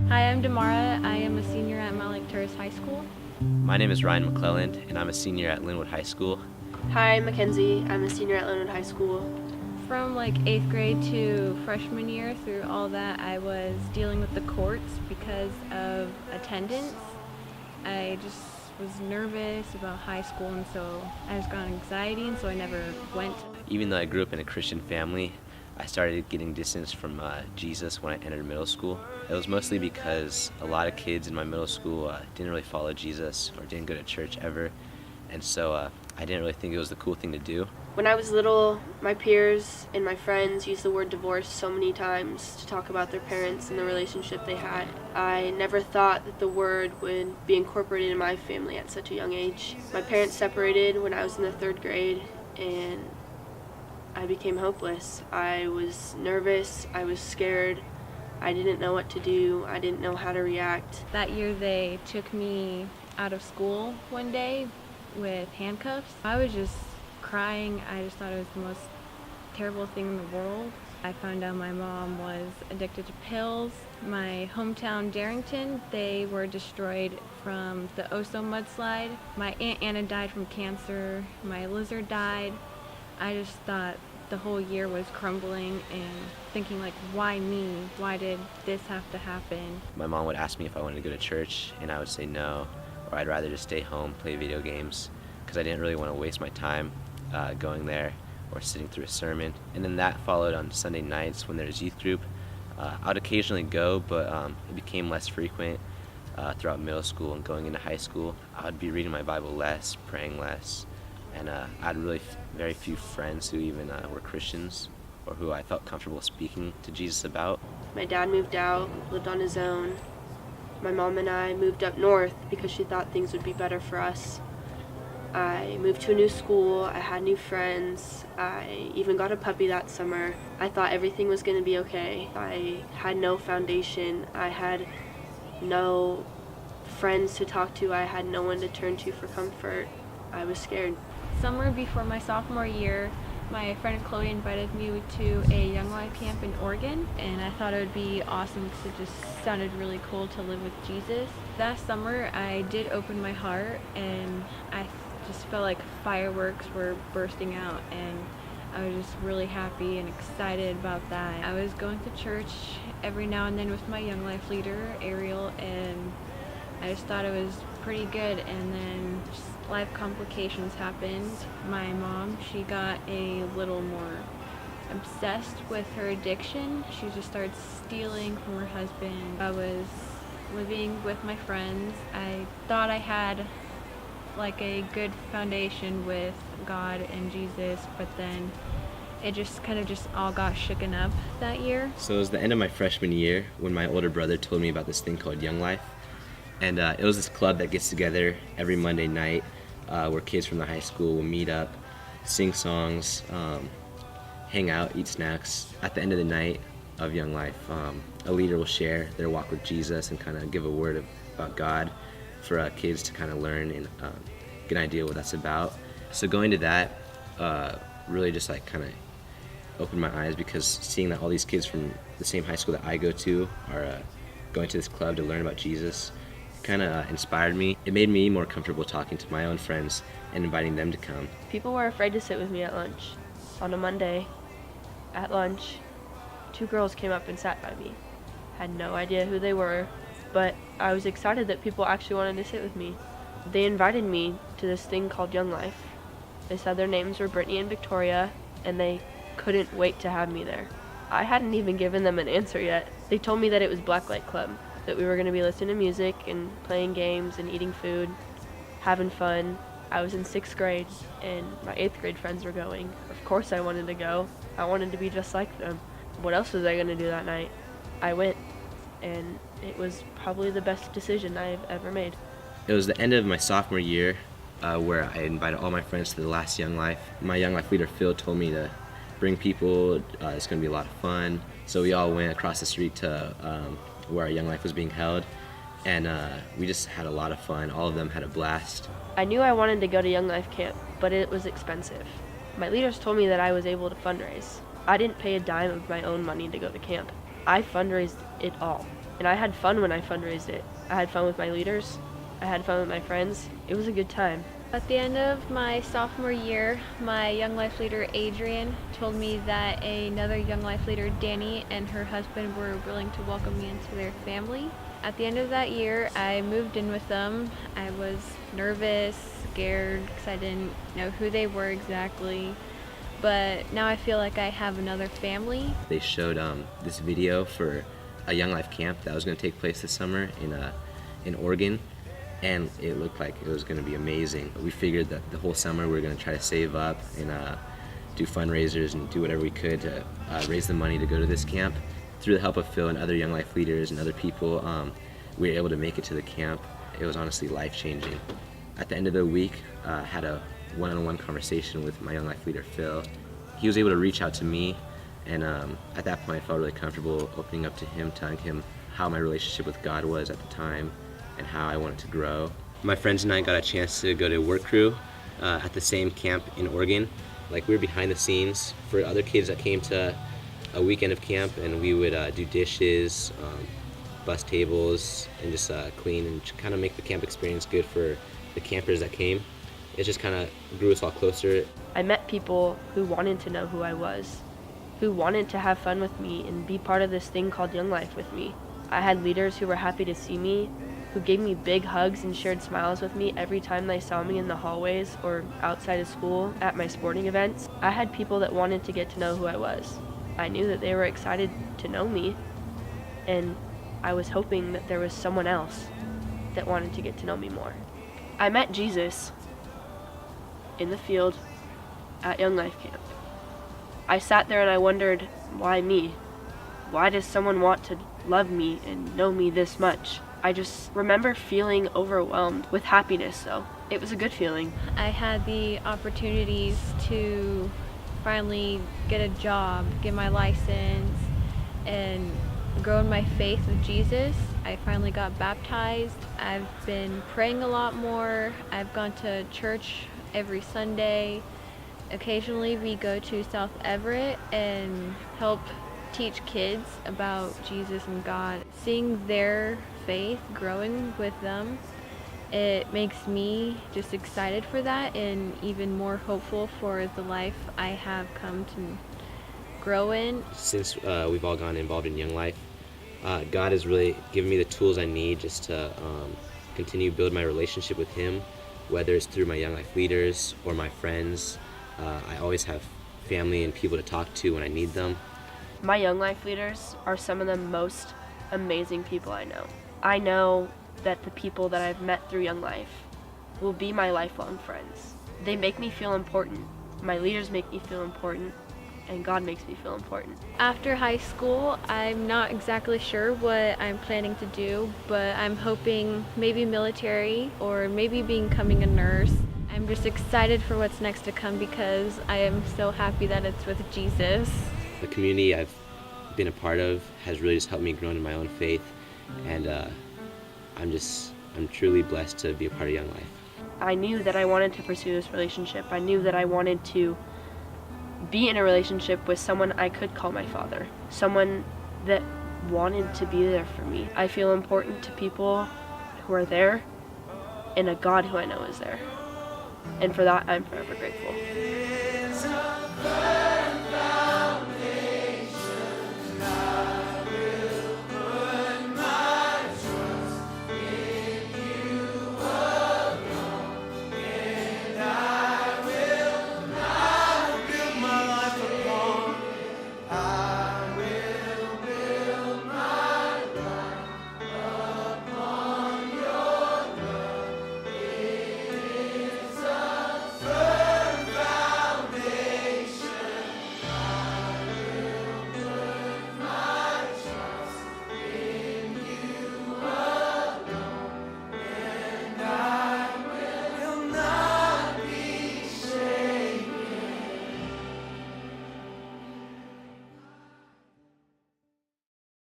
Hi, I'm Damara. I am a senior at Mount Lake Terrace High School. My name is Ryan McClelland, and I'm a senior at Linwood High School. Hi, I'm Mackenzie. I'm a senior at Linwood High School. From like 8th grade to freshman year, through all that, I was dealing with the courts because of attendance. I just was nervous about high school, and so I just got anxiety, and so I never went. Even though I grew up in a Christian family, I started getting distance from Jesus when I entered middle school. It was mostly because a lot of kids in my middle school didn't really follow Jesus or didn't go to church ever, and so I didn't really think it was the cool thing to do. When I was little, my peers and my friends used the word divorce so many times to talk about their parents and the relationship they had. I never thought that the word would be incorporated in my family at such a young age. My parents separated when I was in the 3rd grade, and I became hopeless. I was nervous, I was scared, I didn't know what to do, I didn't know how to react. That year they took me out of school one day with handcuffs. I was just crying. I just thought it was the most terrible thing in the world. I found out my mom was addicted to pills. My hometown, Darrington, they were destroyed from the Oso mudslide. My Aunt Anna died from cancer. My lizard died. I just thought the whole year was crumbling and thinking like, why me? Why did this have to happen? My mom would ask me if I wanted to go to church, and I would say no, or I'd rather just stay home, play video games, because I didn't really want to waste my time going there or sitting through a sermon. And then that followed on Sunday nights when there's youth group. I'd occasionally go, but it became less frequent throughout middle school and going into high school. I'd be reading my Bible less, praying less, and I had really very few friends who even were Christians or who I felt comfortable speaking to Jesus about. My dad moved out, lived on his own. My mom and I moved up north because she thought things would be better for us. I moved to a new school, I had new friends, I even got a puppy that summer. I thought everything was going to be okay. I had no foundation, I had no friends to talk to, I had no one to turn to for comfort. I was scared. Summer before my sophomore year, my friend Chloe invited me to a Young Life camp in Oregon, and I thought it would be awesome because it just sounded really cool to live with Jesus. That summer, I did open my heart, and I just felt like fireworks were bursting out, and I was just really happy and excited about that. I was going to church every now and then with my Young Life leader, Ariel, and I just thought it was pretty good, and then just life complications happened. My mom, she got a little more obsessed with her addiction. She just started stealing from her husband. I was living with my friends. I thought I had like a good foundation with God and Jesus, but then it just kind of just all got shooken up that year. So it was the end of my freshman year when my older brother told me about this thing called Young Life. And it was this club that gets together every Monday night where kids from the high school will meet up, sing songs, hang out, eat snacks. At the end of the night of Young Life, a leader will share their walk with Jesus and kind of give a word about God for kids to kind of learn and get an idea what that's about. So going to that really just like kind of opened my eyes, because seeing that all these kids from the same high school that I go to are going to this club to learn about Jesus kind of inspired me. It made me more comfortable talking to my own friends and inviting them to come. People were afraid to sit with me at lunch. On a Monday, at lunch, 2 girls came up and sat by me. Had no idea who they were, but I was excited that people actually wanted to sit with me. They invited me to this thing called Young Life. They said their names were Brittany and Victoria, and they couldn't wait to have me there. I hadn't even given them an answer yet. They told me that it was Blacklight Club, that we were going to be listening to music and playing games and eating food, having fun. I was in 6th grade, and my 8th grade friends were going. Of course I wanted to go. I wanted to be just like them. What else was I going to do that night? I went, and it was probably the best decision I've ever made. It was the end of my sophomore year where I invited all my friends to the last Young Life. My Young Life leader, Phil, told me to bring people. It's going to be a lot of fun. So we all went across the street to where our Young Life was being held, and we just had a lot of fun. All of them had a blast. I knew I wanted to go to Young Life camp, but it was expensive. My leaders told me that I was able to fundraise. I didn't pay a dime of my own money to go to camp. I fundraised it all. And I had fun when I fundraised it. I had fun with my leaders. I had fun with my friends. It was a good time. At the end of my sophomore year, my Young Life leader, Adrian, told me that another Young Life leader, Danny, and her husband were willing to welcome me into their family. At the end of that year, I moved in with them. I was nervous, scared, because I didn't know who they were exactly. But now I feel like I have another family. They showed this video for a Young Life camp that was going to take place this summer in Oregon, and it looked like it was going to be amazing. We figured that the whole summer we were going to try to save up and do fundraisers and do whatever we could to raise the money to go to this camp. Through the help of Phil and other Young Life leaders and other people, we were able to make it to the camp. It was honestly life-changing. At the end of the week, I had a one-on-one conversation with my Young Life leader, Phil. He was able to reach out to me, and at that point I felt really comfortable opening up to him, telling him how my relationship with God was at the time and how I wanted to grow. My friends and I got a chance to go to work crew at the same camp in Oregon. Like, we were behind the scenes for other kids that came to a weekend of camp, and we would do dishes, bus tables, and just clean and kind of make the camp experience good for the campers that came. It just kind of grew us all closer. I met people who wanted to know who I was, who wanted to have fun with me and be part of this thing called Young Life with me. I had leaders who were happy to see me, who gave me big hugs and shared smiles with me every time they saw me in the hallways or outside of school at my sporting events. I had people that wanted to get to know who I was. I knew that they were excited to know me, and I was hoping that there was someone else that wanted to get to know me more. I met Jesus in the field at Young Life Camp. I sat there and I wondered, why me? Why does someone want to love me and know me this much? I just remember feeling overwhelmed with happiness, though. It was a good feeling. I had the opportunities to finally get a job, get my license, and grow in my faith with Jesus. I finally got baptized. I've been praying a lot more. I've gone to church every Sunday. Occasionally we go to South Everett and help teach kids about Jesus and God. Seeing their faith growing with them, it makes me just excited for that and even more hopeful for the life I have come to grow in. Since we've all gotten involved in Young Life, God has really given me the tools I need just to continue to build my relationship with Him, whether it's through my Young Life leaders or my friends. I always have family and people to talk to when I need them. My Young Life leaders are some of the most amazing people I know. I know that the people that I've met through Young Life will be my lifelong friends. They make me feel important. My leaders make me feel important, and God makes me feel important. After high school, I'm not exactly sure what I'm planning to do, but I'm hoping maybe military or maybe becoming a nurse. I'm just excited for what's next to come because I am so happy that it's with Jesus. The community I've been a part of has really just helped me grow in my own faith, and I'm truly blessed to be a part of Young Life. I knew that I wanted to pursue this relationship. I knew that I wanted to be in a relationship with someone I could call my father, someone that wanted to be there for me. I feel important to people who are there and a God who I know is there. And for that, I'm forever grateful.